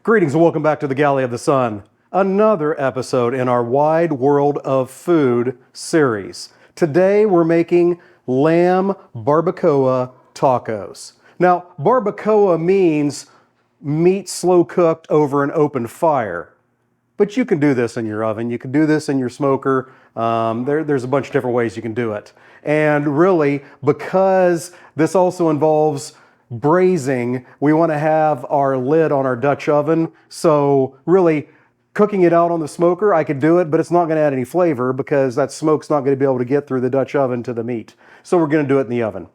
Greetings and welcome back to the Galley of the Sun. Another episode in our Wide World of Food series. Today we're making lamb barbacoa tacos. Now, barbacoa means meat slow cooked over an open fire. But you can do this in your oven, you can do this in your smoker. There's a bunch of different ways you can do it. And really, because this also involves braising, we want to have our lid on our Dutch oven. So really, cooking it out on the smoker, I could do it, but it's not going to add any flavor because that smoke's not going to be able to get through the Dutch oven to the meat. So we're going to do it in the oven.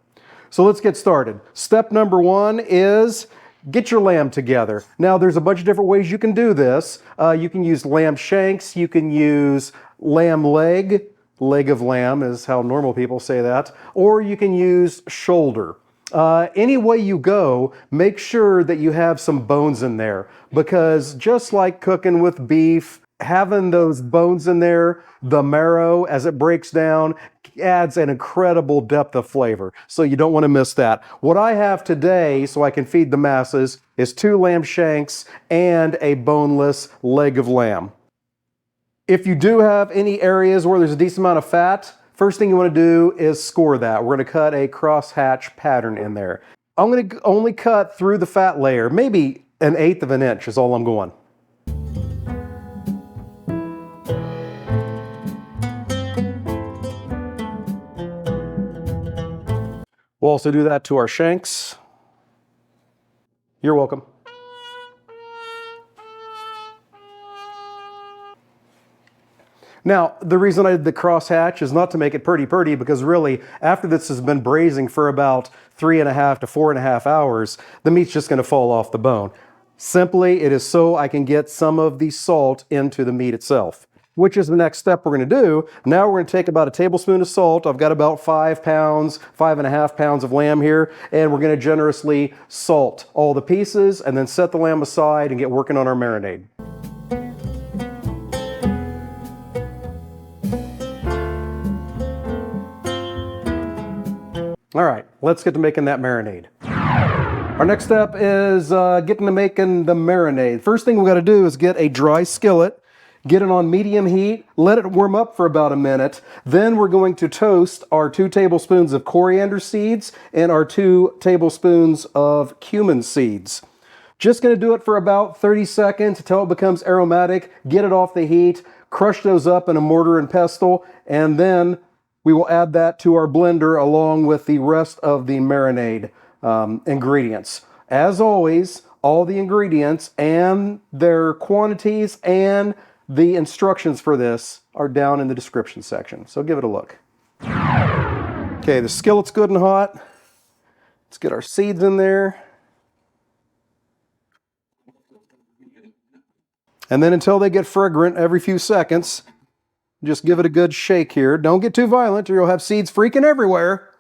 So let's get started. Step number one is get your lamb together. Now there's a bunch of different ways you can do this. You can use lamb shanks, you can use lamb leg of lamb is how normal people say that, or you can use shoulder. Any way you go, make sure that you have some bones in there, because just like cooking with beef, having those bones in there, the marrow, as it breaks down, adds an incredible depth of flavor. So you don't want to miss that. What I have today, so I can feed the masses, is 2 lamb shanks and a boneless leg of lamb. If you do have any areas where there's a decent amount of fat, first thing you want to do is score that. We're going to cut a crosshatch pattern in there. I'm going to only cut through the fat layer, maybe 1/8 of an inch is all I'm going. We'll also do that to our shanks. You're welcome. Now, the reason I did the crosshatch is not to make it pretty, because really, after this has been braising for about 3.5 to 4.5 hours, the meat's just going to fall off the bone. Simply, it is so I can get some of the salt into the meat itself, which is the next step we're going to do. Now we're going to take about a tablespoon of salt. I've got about 5 pounds, 5.5 pounds of lamb here, and we're going to generously salt all the pieces and then set the lamb aside and get working on our marinade. All right, let's get to making that marinade. Our next step is getting to making the marinade. First thing we got to do is get a dry skillet, get it on medium heat, let it warm up for about a minute. Then we're going to toast our 2 tablespoons of coriander seeds and our 2 tablespoons of cumin seeds. Just going to do it for about 30 seconds until it becomes aromatic. Get it off the heat, crush those up in a mortar and pestle, and then we will add that to our blender along with the rest of the marinade ingredients. As always, all the ingredients and their quantities and the instructions for this are down in the description section, so give it a look. Okay, the skillet's good and hot. Let's get our seeds in there. And then until they get fragrant every few seconds, just give it a good shake here. Don't get too violent or you'll have seeds freaking everywhere.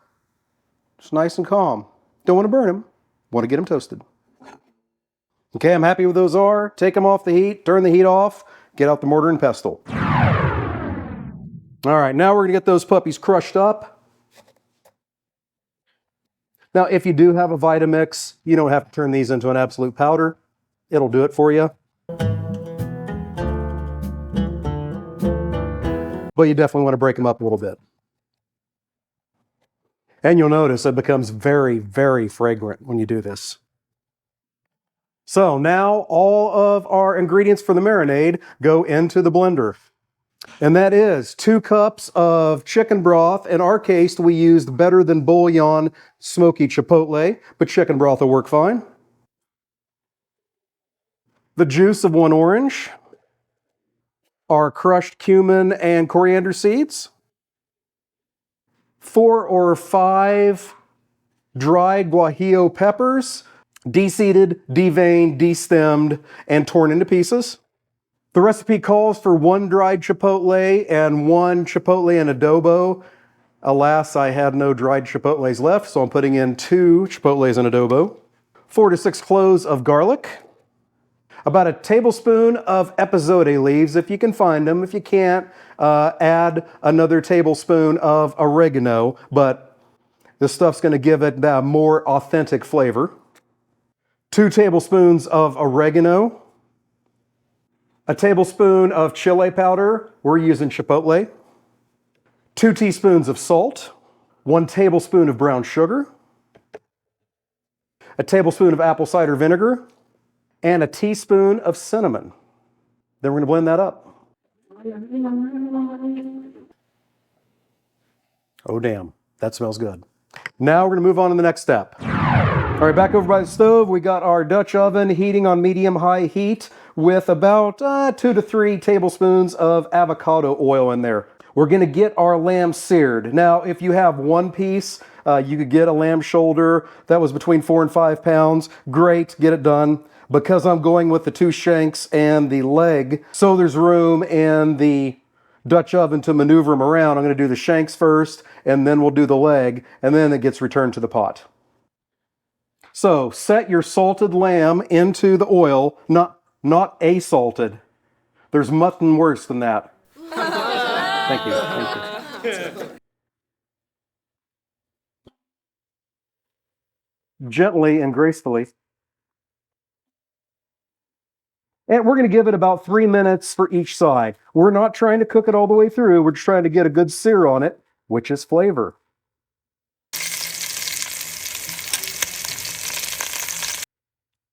Just nice and calm. Don't want to burn them. Want to get them toasted. Okay, I'm happy with those are. Take them off the heat, turn the heat off, get out the mortar and pestle. All right, now we're going to get those puppies crushed up. Now, if you do have a Vitamix, you don't have to turn these into an absolute powder. It'll do it for you. But you definitely want to break them up a little bit. And you'll notice it becomes very, very fragrant when you do this. So now all of our ingredients for the marinade go into the blender. And that is 2 cups of chicken broth. In our case, we used Better Than Bouillon smoky chipotle, but chicken broth will work fine. The juice of 1 orange. Our crushed cumin and coriander seeds, 4 or 5 dried guajillo peppers, de-seeded, deveined, destemmed, and torn into pieces. The recipe calls for 1 dried chipotle and 1 chipotle in adobo. Alas, I had no dried chipotles left, so I'm putting in 2 chipotles in adobo. 4 to 6 cloves of garlic. About a tablespoon of epazote leaves, if you can find them. If you can't, add another tablespoon of oregano, but this stuff's going to give it a more authentic flavor. 2 tablespoons of oregano, A tablespoon of chile powder. We're using chipotle. 2 teaspoons of salt. 1 tablespoon of brown sugar. A tablespoon of apple cider vinegar. And a teaspoon of cinnamon. Then we're going to blend that up. Oh, damn. That smells good. Now we're going to move on to the next step. All right, back over by the stove, we got our Dutch oven heating on medium-high heat with about 2 to 3 tablespoons of avocado oil in there. We're going to get our lamb seared. Now, if you have one piece, you could get a lamb shoulder that was between 4 and 5 pounds. Great, get it done. Because I'm going with the 2 shanks and the leg, so there's room in the Dutch oven to maneuver them around, I'm going to do the shanks first, and then we'll do the leg, and then it gets returned to the pot. So set your salted lamb into the oil, not a-salted. There's nothing worse than that. Thank you. Thank you. Gently and gracefully. And we're going to give it about 3 minutes for each side. We're not trying to cook it all the way through. We're just trying to get a good sear on it, which is flavor.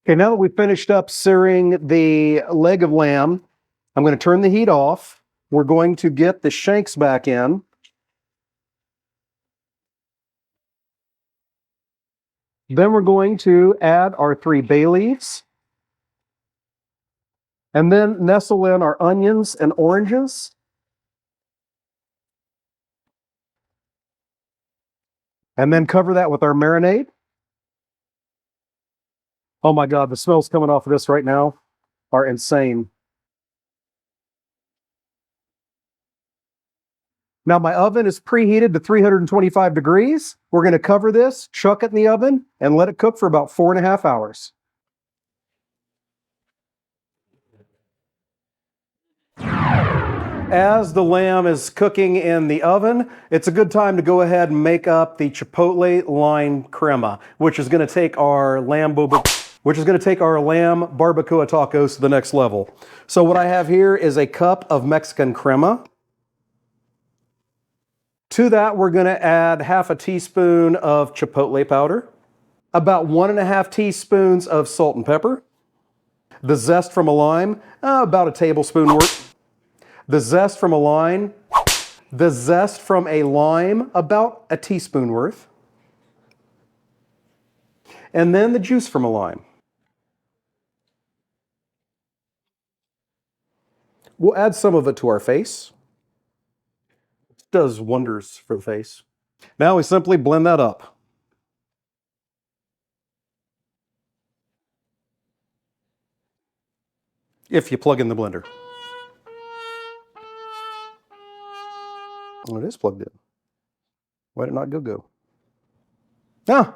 Okay, now that we've finished up searing the leg of lamb, I'm going to turn the heat off. We're going to get the shanks back in. Then we're going to add our 3 bay leaves. And then nestle in our onions and oranges. And then cover that with our marinade. Oh my God, the smells coming off of this right now are insane. Now my oven is preheated to 325 degrees. We're going to cover this, chuck it in the oven, and let it cook for about 4.5 hours. As the lamb is cooking in the oven, it's a good time to go ahead and make up the chipotle lime crema, which is going to take our lamb barbacoa tacos to the next level. So what I have here is a cup of Mexican crema. To that, we're going to add half a teaspoon of chipotle powder, about 1.5 teaspoons of salt and pepper, the zest from a lime, about a tablespoon worth. The zest from a lime, about a teaspoon worth. And then the juice from a lime. We'll add some of it to our face. It does wonders for the face. Now we simply blend that up. If you plug in the blender. Oh, it is plugged in. Why did it not go? Ah!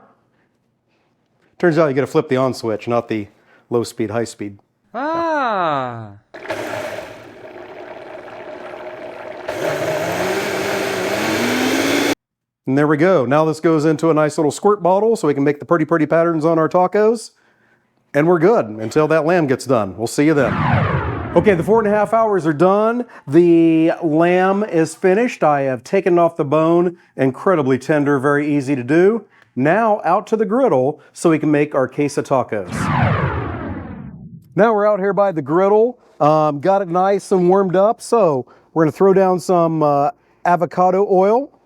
Turns out you got to flip the on switch, not the low speed, high speed. Ah! And there we go. Now this goes into a nice little squirt bottle so we can make the pretty patterns on our tacos. And we're good until that lamb gets done. We'll see you then. Okay, the 4.5 hours are done. The lamb is finished. I have taken off the bone. Incredibly tender, very easy to do. Now out to the griddle so we can make our queso tacos. Now we're out here by the griddle. Got it nice and warmed up. So we're going to throw down some avocado oil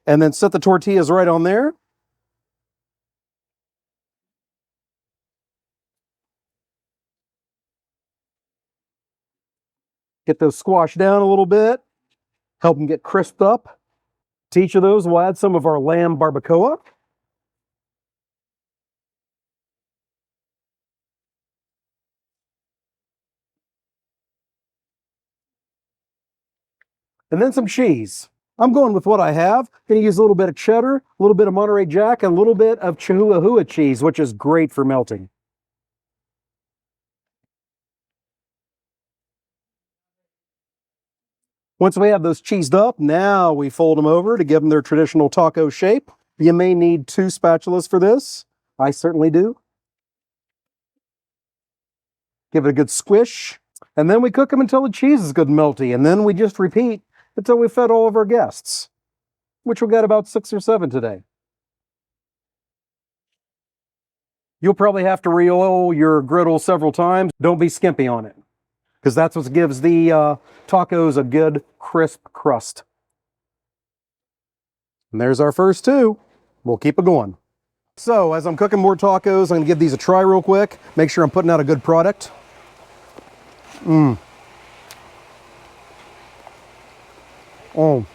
and then set the tortillas right on there. Get those squashed down a little bit, help them get crisped up. To each of those, we'll add some of our lamb barbacoa. And then some cheese. I'm going with what I have. Going to use a little bit of cheddar, a little bit of Monterey Jack, and a little bit of Chihuahua cheese, which is great for melting. Once we have those cheesed up, now we fold them over to give them their traditional taco shape. You may need 2 spatulas for this. I certainly do. Give it a good squish. And then we cook them until the cheese is good and melty. And then we just repeat until we fed all of our guests, which we got about 6 or 7 today. You'll probably have to re-oil your griddle several times. Don't be skimpy on it, because that's what gives the tacos a good crisp crust. And there's our first 2. We'll keep it going. So as I'm cooking more tacos, I'm gonna give these a try real quick. Make sure I'm putting out a good product. Oh,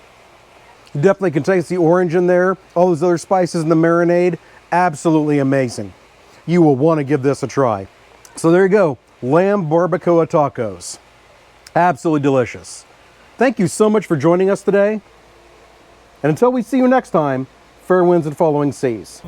you definitely can taste the orange in there. All those other spices in the marinade, absolutely amazing. You will want to give this a try. So there you go, lamb barbacoa tacos. Absolutely delicious. Thank you so much for joining us today. And until we see you next time, fair winds and following seas.